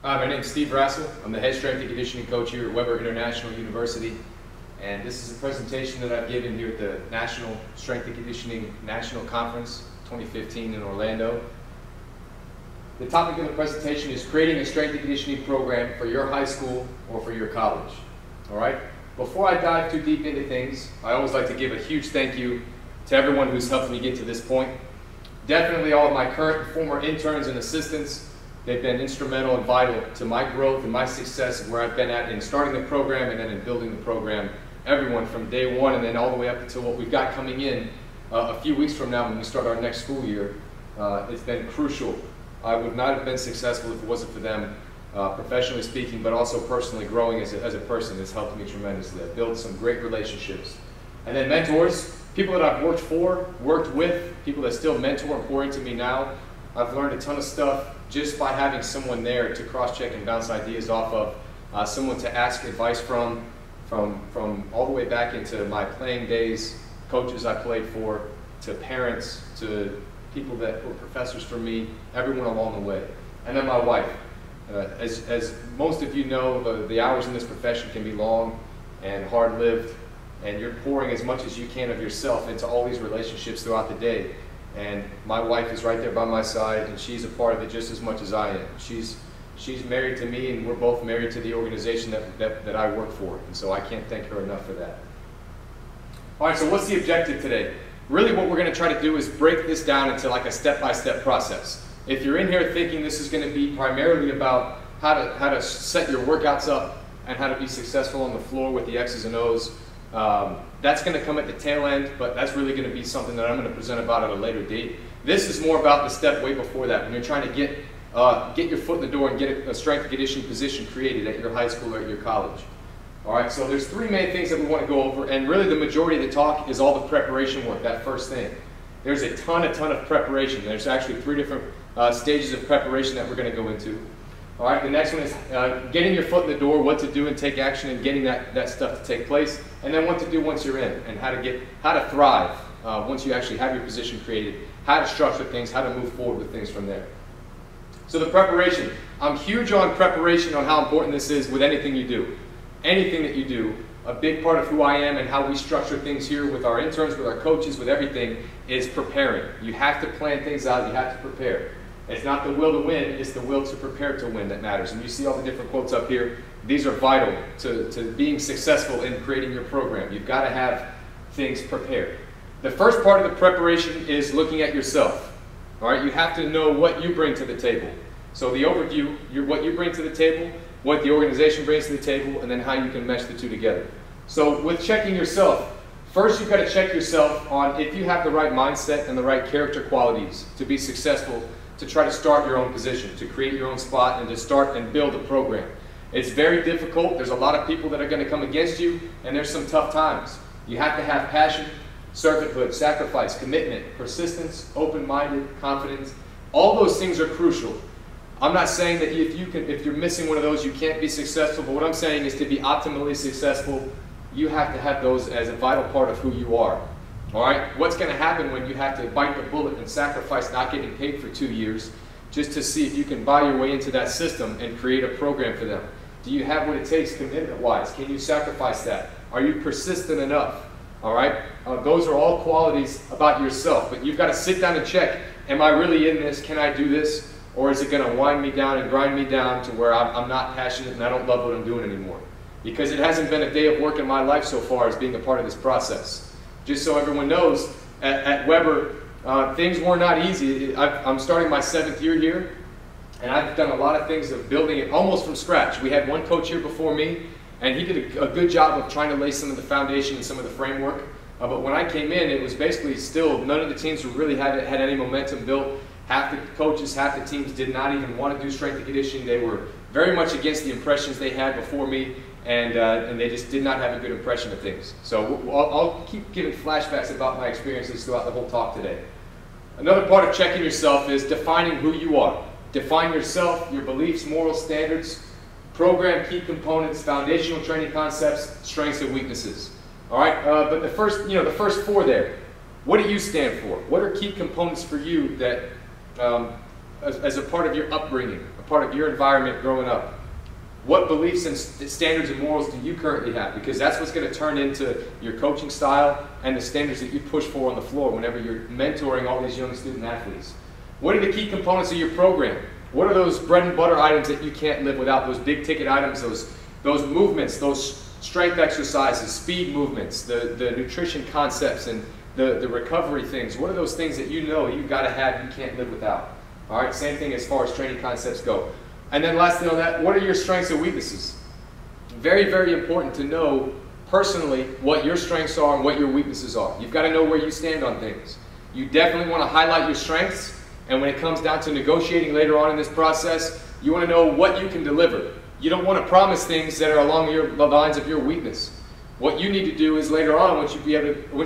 Hi, my name is Steve Rassel. I'm the head strength and conditioning coach here at Weber International University. And this is a presentation that I've given here at the National Strength and Conditioning National Conference 2015 in Orlando. The topic of the presentation is creating a strength and conditioning program for your high school or for your college. All right? Before I dive too deep into things, I always like to give a huge thank you to everyone who's helped me get to this point. Definitely all of my current and former interns and assistants. They've been instrumental and vital to my growth and my success and where I've been at in starting the program and then in building the program. Everyone from day one and then all the way up until what we've got coming in a few weeks from now when we start our next school year. It's been crucial. I would not have been successful if it wasn't for them, professionally speaking, but also personally growing as a person. It's helped me tremendously. I've built some great relationships. And then mentors, people that I've worked for, worked with, people that still mentor and pour into me now. I've learned a ton of stuff just by having someone there to cross-check and bounce ideas off of, someone to ask advice from all the way back into my playing days, coaches I played for, to parents, to people that were professors for me, everyone along the way. And then my wife. As most of you know, the hours in this profession can be long and hard-lived, and you're pouring as much as you can of yourself into all these relationships throughout the day. And my wife is right there by my side, and she's a part of it just as much as I am. She's married to me, and we're both married to the organization that I work for, and so I can't thank her enough for that. All right, so what's the objective today? Really what we're going to try to do is break this down into like a step-by-step process. If you're in here thinking this is going to be primarily about how to set your workouts up and how to be successful on the floor with the X's and O's, that's going to come at the tail end, but that's really going to be something that I'm going to present about at a later date. This is more about the step way before that, when you're trying to get your foot in the door and get a strength and conditioning position created at your high school or at your college. All right, so there's three main things that we want to go over, and really the majority of the talk is all the preparation work, that first thing. There's a ton of preparation. There's actually three different stages of preparation that we're going to go into. All right, the next one is getting your foot in the door, what to do and take action and getting that stuff to take place, and then what to do once you're in, and how to thrive once you actually have your position created, how to structure things, how to move forward with things from there. So the preparation. I'm huge on preparation, on how important this is with anything you do. Anything that you do, a big part of who I am and how we structure things here with our interns, with our coaches, with everything, is preparing. You have to plan things out, you have to prepare. It's not the will to win, it's the will to prepare to win that matters. And you see all the different quotes up here. These are vital to being successful in creating your program. You've got to have things prepared. The first part of the preparation is looking at yourself. All right, you have to know what you bring to the table. So the overview, what you bring to the table, what the organization brings to the table, and then how you can mesh the two together. So with checking yourself, first you've got to check yourself on if you have the right mindset and the right character qualities to be successful, to try to start your own position, to create your own spot, and to start and build a program. It's very difficult. There's a lot of people that are going to come against you, and there's some tough times. You have to have passion, servanthood, sacrifice, commitment, persistence, open-minded, confidence. All those things are crucial. I'm not saying that if you're missing one of those, you can't be successful, but what I'm saying is to be optimally successful, you have to have those as a vital part of who you are. All right? What's going to happen when you have to bite the bullet and sacrifice not getting paid for 2 years just to see if you can buy your way into that system and create a program for them? Do you have what it takes commitment-wise? Can you sacrifice that? Are you persistent enough? All right? Those are all qualities about yourself, but you've got to sit down and check, am I really in this? Can I do this? Or is it going to wind me down and grind me down to where I'm not passionate and I don't love what I'm doing anymore? Because it hasn't been a day of work in my life so far as being a part of this process. Just so everyone knows, at Weber, things were not easy. I'm starting my 7th year here, and I've done a lot of things of building it almost from scratch. We had one coach here before me, and he did a good job of trying to lay some of the foundation and some of the framework. But when I came in, it was basically still, none of the teams really had any momentum built. Half the coaches, half the teams did not even want to do strength and conditioning. They were very much against the impressions they had before me, and they just did not have a good impression of things. So I'll keep giving flashbacks about my experiences throughout the whole talk today. Another part of checking yourself is defining who you are. Define yourself, your beliefs, moral standards, program key components, foundational training concepts, strengths and weaknesses. All right, but the first four there, what do you stand for? What are key components for you that as a part of your upbringing, a part of your environment growing up? What beliefs and standards and morals do you currently have? Because that's what's going to turn into your coaching style and the standards that you push for on the floor whenever you're mentoring all these young student athletes. What are the key components of your program? What are those bread and butter items that you can't live without? Those big ticket items, those movements, those strength exercises, speed movements, the nutrition concepts, and the recovery things. What are those things that you know you've got to have, you can't live without? All right, same thing as far as training concepts go. And then lastly on that, what are your strengths and weaknesses? Very, very important to know personally what your strengths are and what your weaknesses are. You've got to know where you stand on things. You definitely want to highlight your strengths, and when it comes down to negotiating later on in this process, you want to know what you can deliver. You don't want to promise things that are along the lines of your weakness. What you need to do is later on, once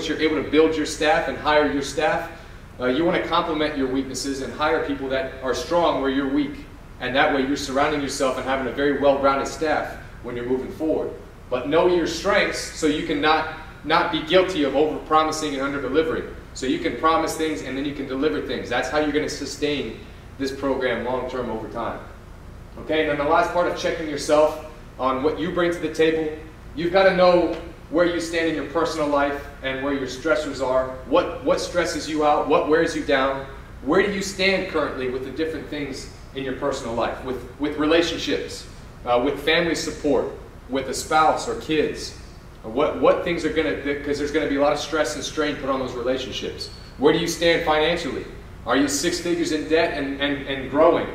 you're able to build your staff and hire your staff, you want to complement your weaknesses and hire people that are strong where you're weak. And that way you're surrounding yourself and having a very well-rounded staff when you're moving forward. But know your strengths so you can not be guilty of over-promising and under-delivering. So you can promise things and then you can deliver things. That's how you're going to sustain this program long-term over time. Okay, and then the last part of checking yourself on what you bring to the table, you've got to know where you stand in your personal life and where your stressors are, what stresses you out, what wears you down, where do you stand currently with the different things in your personal life, with relationships, with family support, with a spouse or kids. What things are going to, because there's going to be a lot of stress and strain put on those relationships. Where do you stand financially? Are you 6 figures in debt and growing?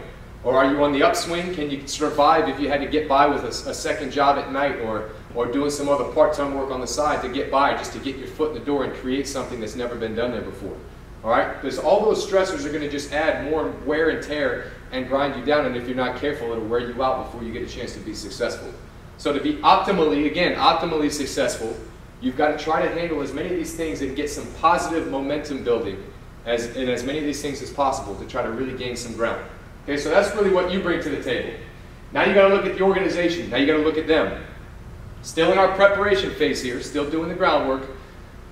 Or are you on the upswing? Can you survive if you had to get by with a second job at night or doing some other part-time work on the side to get by, just to get your foot in the door and create something that's never been done there before? All right? Because all those stressors are going to just add more wear and tear and grind you down, and if you're not careful, it'll wear you out before you get a chance to be successful. So to be optimally successful, you've got to try to handle as many of these things and get some positive momentum building in as many of these things as possible to try to really gain some ground. Okay, so that's really what you bring to the table. Now you got to look at the organization. Now you got to look at them. Still in our preparation phase here, still doing the groundwork.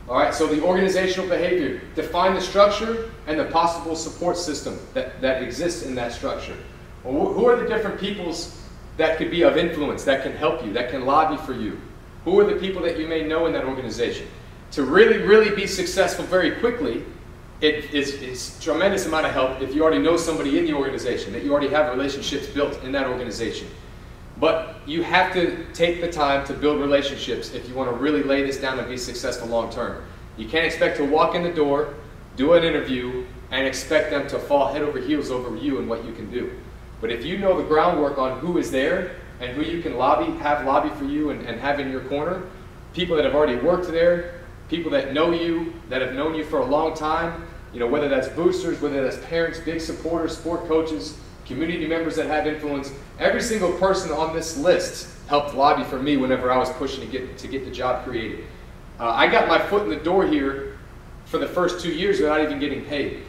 All right, so the organizational behavior. Define the structure and the possible support system that exists in that structure. Well, who are the different peoples that could be of influence, that can help you, that can lobby for you? Who are the people that you may know in that organization? To really, really be successful very quickly, it's a tremendous amount of help if you already know somebody in the organization, that you already have relationships built in that organization. But you have to take the time to build relationships if you want to really lay this down and be successful long term. You can't expect to walk in the door, do an interview, and expect them to fall head over heels over you and what you can do. But if you know the groundwork on who is there and who you can have lobby for you and have in your corner, people that have already worked there, people that know you, that have known you for a long time, you know, whether that's boosters, whether that's parents, big supporters, sport coaches, community members that have influence, every single person on this list helped lobby for me whenever I was pushing to get the job created. I got my foot in the door here for the first 2 years without even getting paid.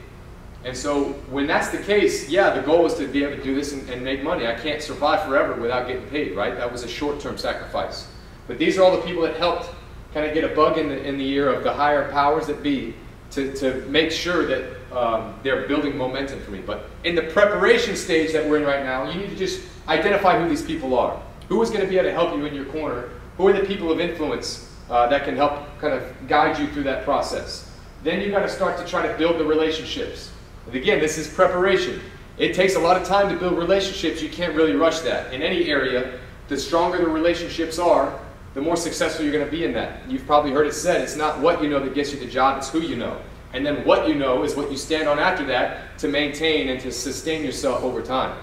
And so when that's the case, yeah, the goal is to be able to do this and make money. I can't survive forever without getting paid, right? That was a short-term sacrifice. But these are all the people that helped kind of get a bug in the ear of the higher powers that be to make sure that they're building momentum for me. But in the preparation stage that we're in right now, you need to just identify who these people are. Who is going to be able to help you in your corner? Who are the people of influence that can help kind of guide you through that process? Then you've got to start to try to build the relationships. And again, this is preparation. It takes a lot of time to build relationships. You can't really rush that. In any area, the stronger the relationships are, the more successful you're going to be in that. You've probably heard it said, it's not what you know that gets you the job, it's who you know. And then what you know is what you stand on after that to maintain and to sustain yourself over time.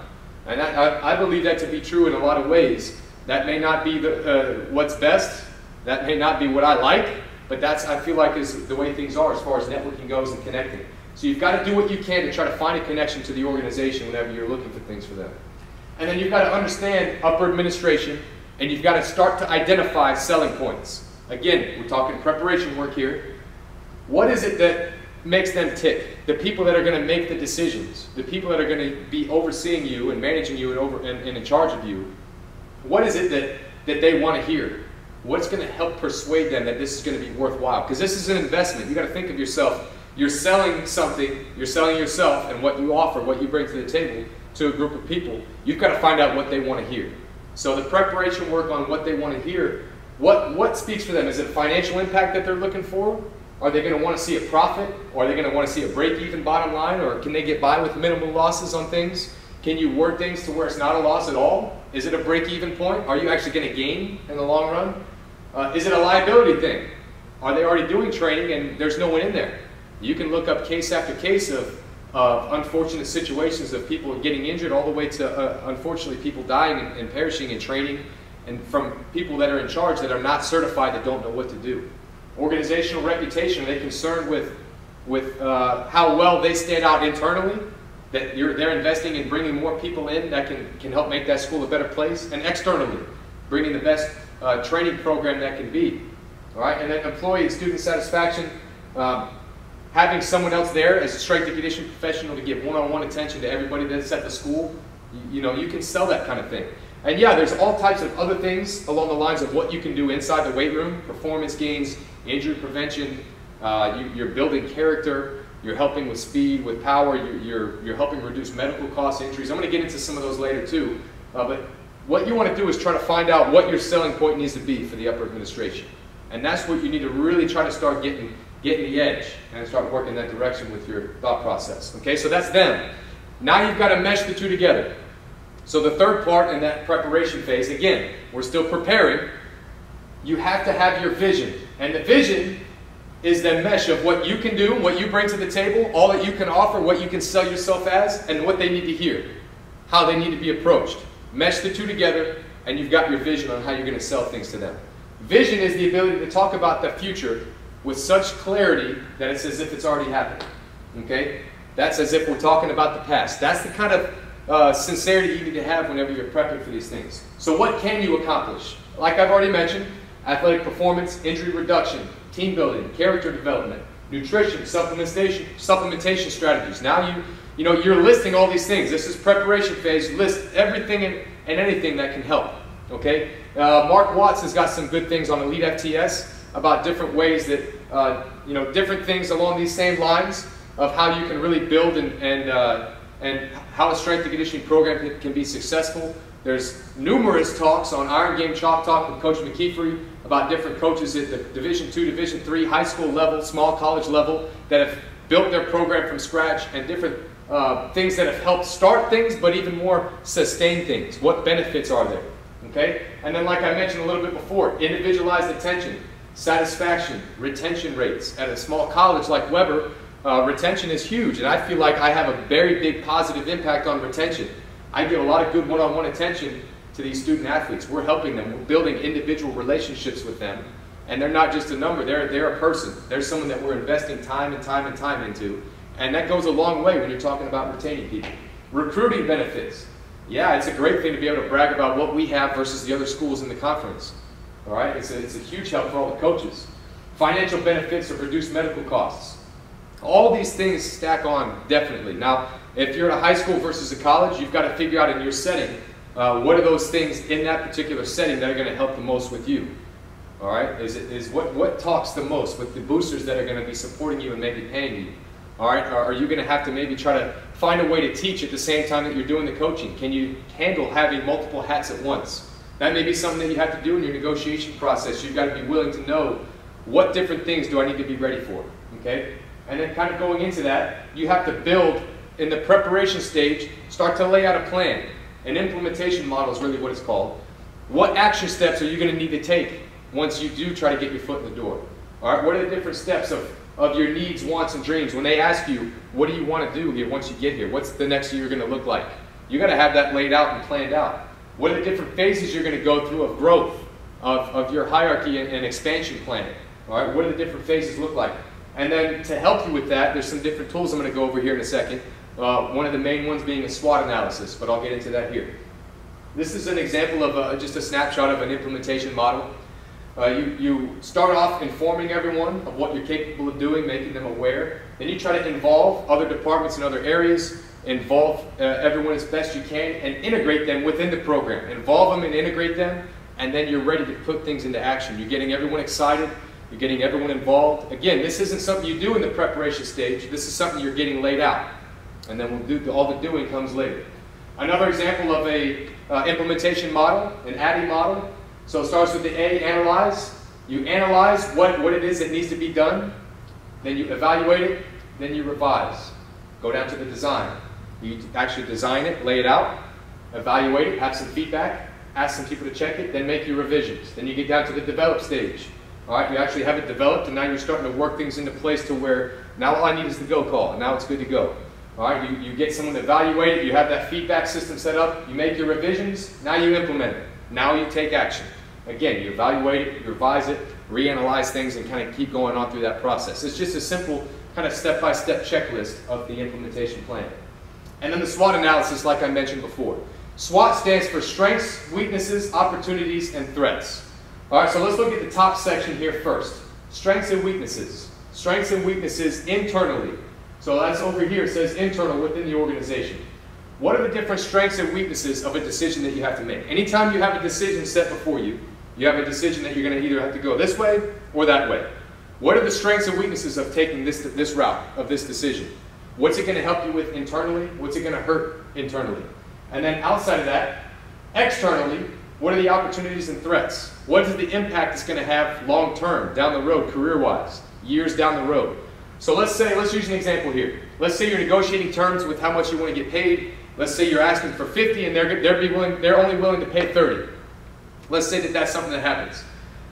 And I believe that to be true in a lot of ways. That may not be what's best, that may not be what I like, but that's, I feel like, is the way things are as far as networking goes and connecting. So you've got to do what you can to try to find a connection to the organization whenever you're looking for things for them. And then you've got to understand upper administration, and you've got to start to identify selling points. Again, we're talking preparation work here. What is it that makes them tick? The people that are going to make the decisions, the people that are going to be overseeing you and managing you and in charge of you, what is it that they want to hear? What's going to help persuade them that this is going to be worthwhile? Because this is an investment. You've got to think of yourself You're selling something, you're selling yourself and what you offer, what you bring to the table to a group of people. You've got to find out what they want to hear. So the preparation work on what they want to hear, what speaks for them? Is it financial impact that they're looking for? Are they going to want to see a profit? Or are they going to want to see a break-even bottom line? Or can they get by with minimal losses on things? Can you word things to where it's not a loss at all? Is it a break-even point? Are you actually going to gain in the long run? Is it a liability thing? Are they already doing training and there's no one in there? You can look up case after case of unfortunate situations of people getting injured all the way to, unfortunately, people dying and perishing in training, and from people that are in charge that are not certified, that don't know what to do. Organizational reputation, are they concerned with how well they stand out internally? That they're investing in bringing more people in that can help make that school a better place, and externally, bringing the best training program that can be. All right, and then employee and student satisfaction, having someone else there as a strength and conditioning professional to give one-on-one attention to everybody that's at the school. You know, you can sell that kind of thing. And yeah, there's all types of other things along the lines of what you can do inside the weight room: performance gains, injury prevention, you're building character, you're helping with speed, with power, you're helping reduce medical costs, injuries. I'm going to get into some of those later too. But what you want to do is try to find out what your selling point needs to be for the upper administration. And that's what you need to really try to start getting the edge and start working that direction with your thought process. Okay, so that's them. Now you've got to mesh the two together. So the third part in that preparation phase, again, we're still preparing. You have to have your vision. And the vision is the mesh of what you can do, what you bring to the table, all that you can offer, what you can sell yourself as, and what they need to hear, how they need to be approached. Mesh the two together, and you've got your vision on how you're going to sell things to them. Vision is the ability to talk about the future with such clarity that it's as if it's already happened. Okay? That's as if we're talking about the past. That's the kind of sincerity you need to have whenever you're prepping for these things. So what can you accomplish? Like I've already mentioned, athletic performance, injury reduction, team building, character development, nutrition, supplementation strategies. Now you're listing all these things. This is preparation phase. List everything and anything that can help. Okay? Mark Watts has got some good things on Elite FTS about different ways that, different things along these same lines of how you can really build and how a strength and conditioning program can be successful. There's numerous talks on Iron Game Chalk Talk with Coach McKeefery about different coaches at the Division II, Division III, high school level, small college level that have built their program from scratch, and different things that have helped start things, but even more sustain things. What benefits are there? Okay? And then, like I mentioned a little bit before, individualized attention, satisfaction, retention rates. At a small college like Weber, retention is huge, and I feel like I have a very big positive impact on retention. I give a lot of good one-on-one attention to these student athletes. We're helping them. We're building individual relationships with them, and they're not just a number. They're a person. They're someone that we're investing time and time and time into, and that goes a long way when you're talking about retaining people. Recruiting benefits. Yeah, it's a great thing to be able to brag about what we have versus the other schools in the conference. All right, it's a huge help for all the coaches. Financial benefits of reduced medical costs. All these things stack on, definitely. Now, if you're at a high school versus a college, you've got to figure out in your setting, what are those things in that particular setting that are going to help the most with you? All right, what talks the most with the boosters that are going to be supporting you and maybe paying you? All right, are you going to have to maybe try to find a way to teach at the same time that you're doing the coaching? Can you handle having multiple hats at once? That may be something that you have to do in your negotiation process. You've got to be willing to know what different things do I need to be ready for, okay? And then kind of going into that, you have to build, in the preparation stage, start to lay out a plan. An implementation model is really what it's called. What action steps are you going to need to take once you do try to get your foot in the door? All right, what are the different steps of your needs, wants, and dreams? When they ask you, what do you want to do here once you get here? What's the next year going to look like? You got to have that laid out and planned out. What are the different phases you're going to go through of growth, of your hierarchy and expansion planning? All right, what do the different phases look like? And then to help you with that, there's some different tools I'm going to go over here in a second. One of the main ones being a SWOT analysis, but I'll get into that here. This is an example of just a snapshot of an implementation model. You start off informing everyone of what you're capable of doing, making them aware. Then you try to involve other departments in other areas, involve everyone as best you can, and integrate them within the program. Involve them and integrate them, and then you're ready to put things into action. You're getting everyone excited. You're getting everyone involved. Again, this isn't something you do in the preparation stage. This is something you're getting laid out. And then we'll do all the doing comes later. Another example of a implementation model, an ADDIE model. So it starts with the A, analyze. You analyze what it is that needs to be done. Then you evaluate it. Then you revise. Go down to the design. You actually design it, lay it out, evaluate it, have some feedback, ask some people to check it, then make your revisions. Then you get down to the develop stage. All right, you actually have it developed, and now you're starting to work things into place to where now all I need is the go call, and now it's good to go. All right, you get someone to evaluate it, you have that feedback system set up, you make your revisions, now you implement it. Now you take action. Again, you evaluate it, you revise it, reanalyze things, and kind of keep going on through that process. It's just a simple kind of step-by-step checklist of the implementation plan. And then the SWOT analysis, like I mentioned before. SWOT stands for strengths, weaknesses, opportunities, and threats. All right, so let's look at the top section here first. Strengths and weaknesses. Strengths and weaknesses internally. So that's over here, it says internal within the organization. What are the different strengths and weaknesses of a decision that you have to make? Anytime you have a decision set before you, you have a decision that you're going to either have to go this way or that way. What are the strengths and weaknesses of taking this route, of this decision? What's it going to help you with internally? What's it going to hurt internally? And then outside of that, externally, what are the opportunities and threats? What is the impact it's going to have long term, down the road, career-wise, years down the road? So let's use an example here. Let's say you're negotiating terms with how much you want to get paid. Let's say you're asking for 50 and they're only willing to pay 30. Let's say that that's something that happens.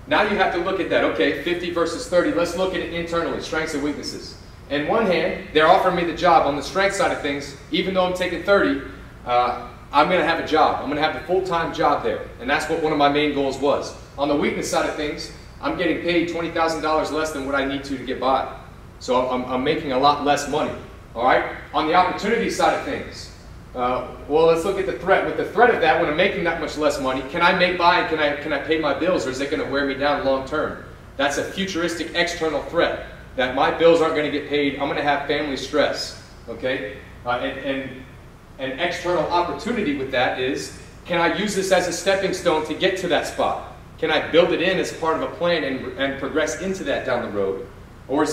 Now you have to look at that. Okay, 50 versus 30. Let's look at it internally, strengths and weaknesses. In one hand, they're offering me the job. On the strength side of things, even though I'm taking 30, I'm going to have a job. I'm going to have a full-time job there. And that's what one of my main goals was. On the weakness side of things, I'm getting paid $20,000 less than what I need to get by. So I'm making a lot less money. All right? On the opportunity side of things, well, let's look at the threat. With the threat of that, when I'm making that much less money, can I make by and can I pay my bills, or is it going to wear me down long term? That's a futuristic external threat, that my bills aren't going to get paid. I'm going to have family stress. Okay? An external opportunity with that is, can I use this as a stepping stone to get to that spot? Can I build it in as part of a plan and progress into that down the road? Or is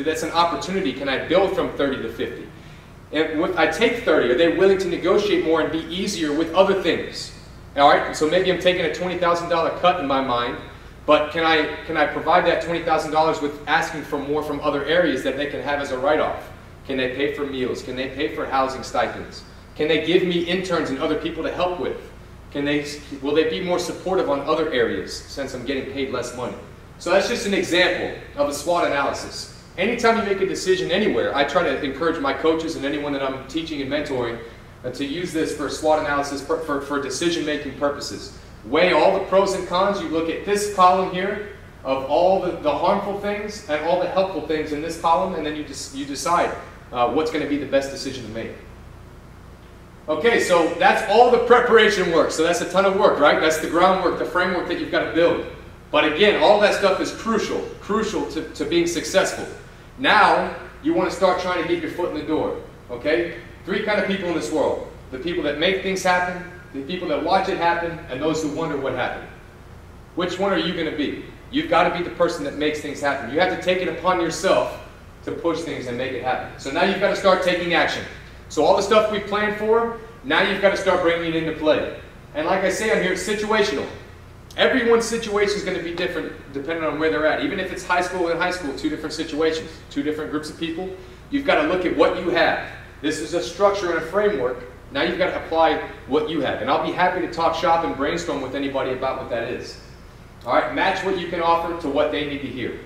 that's an opportunity? Can I build from 30 to 50? And if I take 30, are they willing to negotiate more and be easier with other things? All right, so maybe I'm taking a $20,000 cut in my mind, but can I provide that $20,000 with asking for more from other areas that they can have as a write-off? Can they pay for meals? Can they pay for housing stipends? Can they give me interns and other people to help with? Will they be more supportive on other areas since I'm getting paid less money? So that's just an example of a SWOT analysis. Anytime you make a decision anywhere, I try to encourage my coaches and anyone that I'm teaching and mentoring to use this for SWOT analysis for decision-making purposes. Weigh all the pros and cons. You look at this column here of all the harmful things and all the helpful things in this column, and then you decide what's going to be the best decision to make. Okay, so that's all the preparation work. So that's a ton of work, right? That's the groundwork, the framework that you've got to build. But again, all that stuff is crucial to being successful. Now, you want to start trying to get your foot in the door, okay? 3 kind of people in this world. The people that make things happen, the people that watch it happen, and those who wonder what happened. Which one are you going to be? You've got to be the person that makes things happen. You have to take it upon yourself to push things and make it happen. So now you've got to start taking action. So all the stuff we planned for, now you've got to start bringing it into play. And like I say on here, it's situational. Everyone's situation is going to be different depending on where they're at. Even if it's high school and high school, 2 different situations, 2 different groups of people. You've got to look at what you have. This is a structure and a framework. Now you've got to apply what you have. And I'll be happy to talk shop and brainstorm with anybody about what that is. All right, match what you can offer to what they need to hear.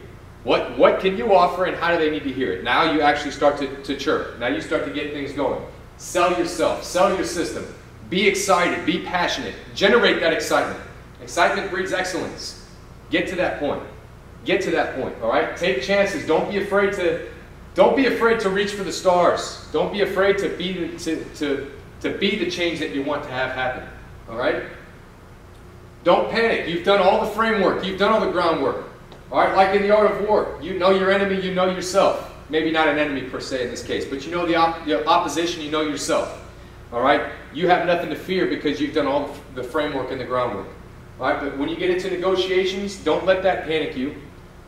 What can you offer and how do they need to hear it? Now you actually start to chirp. Now you start to get things going. Sell yourself. Sell your system. Be excited. Be passionate. Generate that excitement. Excitement breeds excellence. Get to that point. Get to that point. All right. Take chances. Don't be afraid to reach for the stars. Don't be afraid to be the change that you want to have happen. All right. Don't panic. You've done all the framework. You've done all the groundwork. All right. Like in the art of war, you know your enemy. You know yourself. Maybe not an enemy per se in this case, but you know the opposition. You know yourself. All right. You have nothing to fear because you've done all the framework and the groundwork. All right, but when you get into negotiations, don't let that panic you.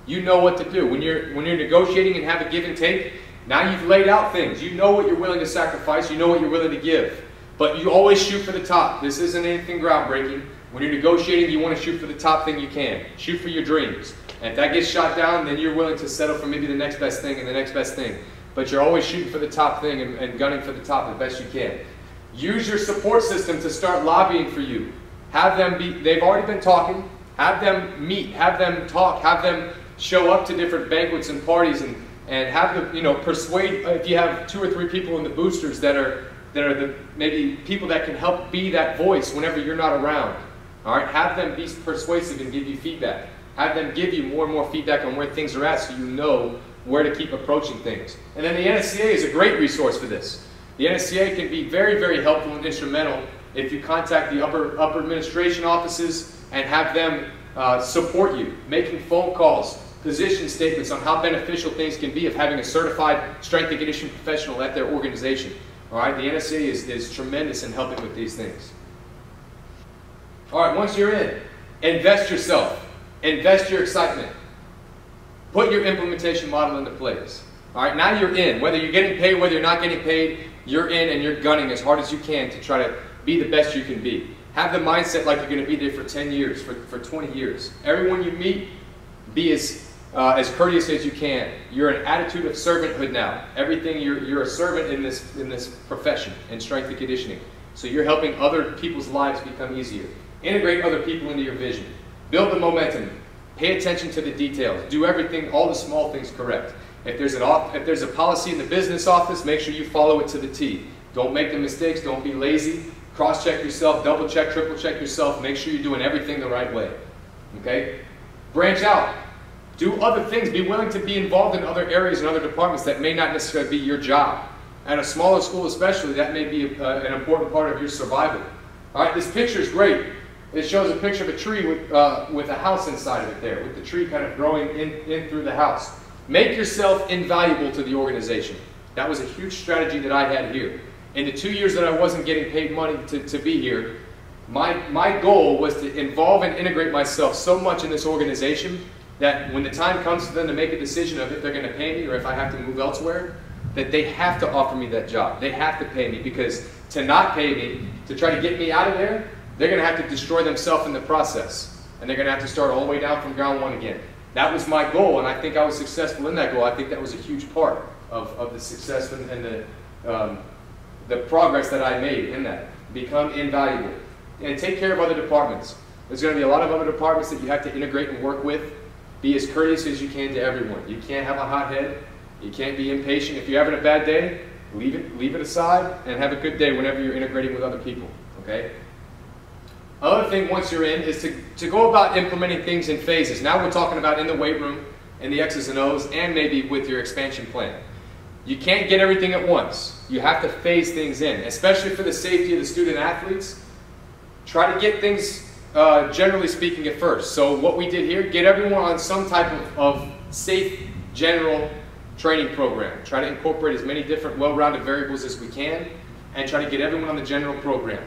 You know what to do. When you're negotiating and have a give and take, now you've laid out things. You know what you're willing to sacrifice. You know what you're willing to give. But you always shoot for the top. This isn't anything groundbreaking. When you're negotiating, you want to shoot for the top thing you can. Shoot for your dreams. And if that gets shot down, then you're willing to settle for maybe the next best thing and the next best thing. But you're always shooting for the top thing and gunning for the top the best you can. Use your support system to start lobbying for you. Have them be, they've already been talking. Have them meet, have them talk, have them show up to different banquets and parties and have them, persuade, if you have 2 or 3 people in the boosters that are the maybe people that can help be that voice whenever you're not around. All right, have them be persuasive and give you feedback. Have them give you more and more feedback on where things are at so you know where to keep approaching things. And then the NSCA is a great resource for this. The NSCA can be very, very helpful and instrumental if you contact the upper administration offices and have them support you, making phone calls, position statements on how beneficial things can be of having a certified strength and conditioning professional at their organization. All right, the NSCA is tremendous in helping with these things. All right, once you're in, invest yourself. Invest your excitement. Put your implementation model into place. All right, now you're in. Whether you're getting paid, whether you're not getting paid, you're in and you're gunning as hard as you can to try to be the best you can be. Have the mindset like you're going to be there for 10 years, for 20 years. Everyone you meet, be as courteous as you can. You're an attitude of servanthood now. Everything, you're a servant in this profession, in strength and conditioning. So you're helping other people's lives become easier. Integrate other people into your vision. Build the momentum. Pay attention to the details. Do everything, all the small things correct. If there's a policy in the business office, make sure you follow it to the T. Don't make the mistakes. Don't be lazy. Cross-check yourself. Double-check, triple-check yourself. Make sure you're doing everything the right way. Okay? Branch out. Do other things. Be willing to be involved in other areas and other departments that may not necessarily be your job. At a smaller school especially, that may be an important part of your survival. All right, this picture is great. It shows a picture of a tree with a house inside of it there, with the tree kind of growing in through the house. Make yourself invaluable to the organization. That was a huge strategy that I had here. In the 2 years that I wasn't getting paid money to be here, my goal was to involve and integrate myself so much in this organization that when the time comes for them to make a decision of if they're going to pay me or if I have to move elsewhere, that they have to offer me that job. They have to pay me, because to not pay me, to try to get me out of there, they're going to have to destroy themselves in the process. And they're going to have to start all the way down from ground one again. That was my goal, and I think I was successful in that goal. I think that was a huge part of the success and the progress that I made in that. Become invaluable. And take care of other departments. There's going to be a lot of other departments that you have to integrate and work with. Be as courteous as you can to everyone. You can't have a hot head. You can't be impatient. If you're having a bad day, leave it aside and have a good day whenever you're integrating with other people. Okay? Other thing once you're in is to go about implementing things in phases. Now we're talking about in the weight room, in the X's and O's, and maybe with your expansion plan. You can't get everything at once. You have to phase things in, especially for the safety of the student athletes. Try to get things, generally speaking, at first. So what we did here, get everyone on some type of safe, general training program. Try to incorporate as many different well-rounded variables as we can, and try to get everyone on the general program.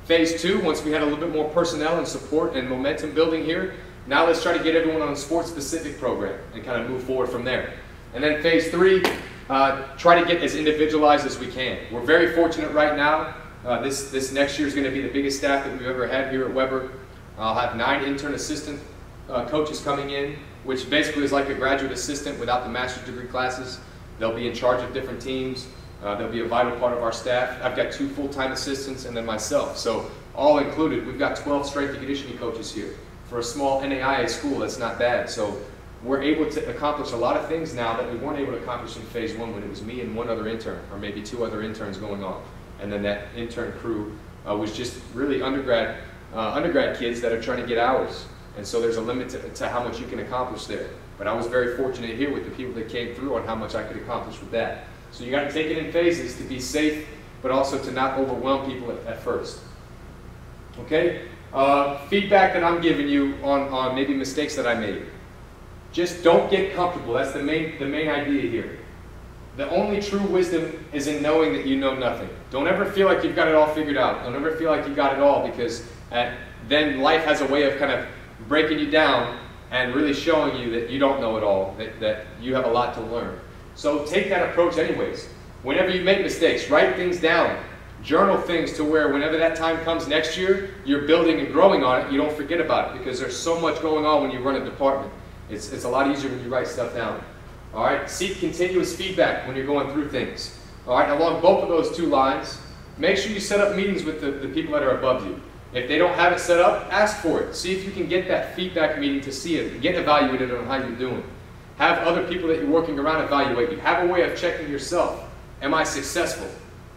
Phase 2, once we had a little bit more personnel and support and momentum building here, now let's try to get everyone on a sports-specific program and kind of move forward from there. And then Phase 3, try to get as individualized as we can. We're very fortunate right now. This next year is going to be the biggest staff that we've ever had here at Weber. I'll have 9 intern assistant coaches coming in, which basically is like a graduate assistant without the master's degree classes. They'll be in charge of different teams. They'll be a vital part of our staff. I've got 2 full-time assistants and then myself. So all included, we've got 12 strength and conditioning coaches here. For a small NAIA school, that's not bad. So we're able to accomplish a lot of things now that we weren't able to accomplish in Phase 1 when it was me and 1 other intern, or maybe 2 other interns going on. And then that intern crew was just really undergrad kids that are trying to get hours. And so there's a limit to how much you can accomplish there. But I was very fortunate here with the people that came through on how much I could accomplish with that. So you got to take it in phases to be safe, but also to not overwhelm people at first. Okay? Feedback that I'm giving you on maybe mistakes that I made. Just don't get comfortable. That's the main idea here. The only true wisdom is in knowing that you know nothing. Don't ever feel like you've got it all figured out. Don't ever feel like you got it all, because then life has a way of kind of breaking you down and really showing you that you don't know it all, that you have a lot to learn. So take that approach anyways. Whenever you make mistakes, write things down. Journal things to where whenever that time comes next year, you're building and growing on it, you don't forget about it, because there's so much going on when you run a department. It's a lot easier when you write stuff down. All right, seek continuous feedback when you're going through things. All right, along both of those two lines, make sure you set up meetings with the people that are above you. If they don't have it set up, ask for it. See if you can get that feedback meeting to see it, get evaluated on how you're doing. Have other people that you're working around evaluate you. Have a way of checking yourself. Am I successful?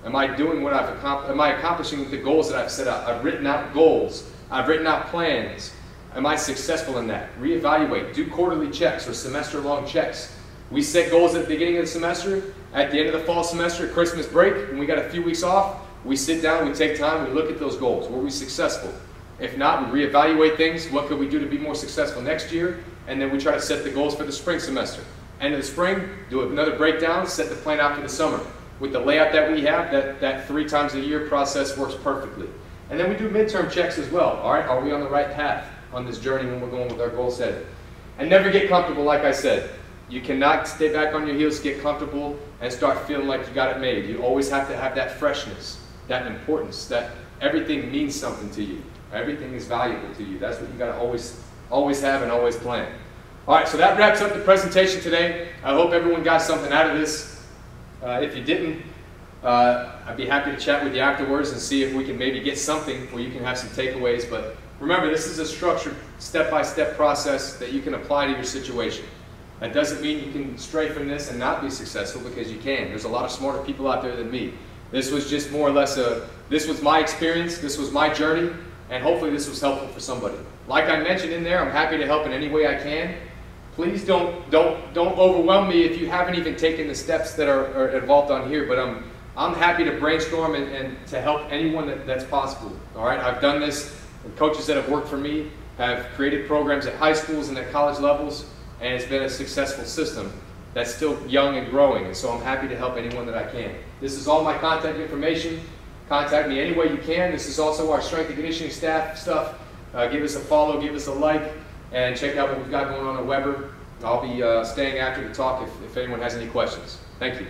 Am I doing what I've accomplished? Am I accomplishing the goals that I've set out? I've written out goals. I've written out plans. Am I successful in that? Reevaluate. Do quarterly checks or semester-long checks. We set goals at the beginning of the semester. At the end of the fall semester, Christmas break, when we got a few weeks off, we sit down, we take time, we look at those goals. Were we successful? If not, we reevaluate things. What could we do to be more successful next year? And then we try to set the goals for the spring semester. End of the spring, do another breakdown, set the plan out for the summer. With the layout that we have, that 3 times a year process works perfectly. And then we do midterm checks as well. All right, are we on the right path on this journey when we're going with our goal setting? And never get comfortable, like I said. You cannot stay back on your heels, get comfortable, and start feeling like you got it made. You always have to have that freshness, that importance, that everything means something to you. Everything is valuable to you. That's what you got to always have and always plan. All right, so that wraps up the presentation today. I hope everyone got something out of this. If you didn't, I'd be happy to chat with you afterwards and see if we can maybe get something where you can have some takeaways. But remember, this is a structured, step-by-step process that you can apply to your situation. That doesn't mean you can stray from this and not be successful, because you can. There's a lot of smarter people out there than me. This was just more or less this was my experience, this was my journey, and hopefully this was helpful for somebody. Like I mentioned in there, I'm happy to help in any way I can. Please don't overwhelm me if you haven't even taken the steps that are involved on here, but I'm happy to brainstorm and to help anyone that's possible. All right, I've done this. The coaches that have worked for me have created programs at high schools and at college levels, and it's been a successful system that's still young and growing, and so I'm happy to help anyone that I can. This is all my contact information. Contact me any way you can. This is also our strength and conditioning staff stuff. Give us a follow, give us a like, and check out what we've got going on at Weber. I'll be staying after to talk if anyone has any questions. Thank you.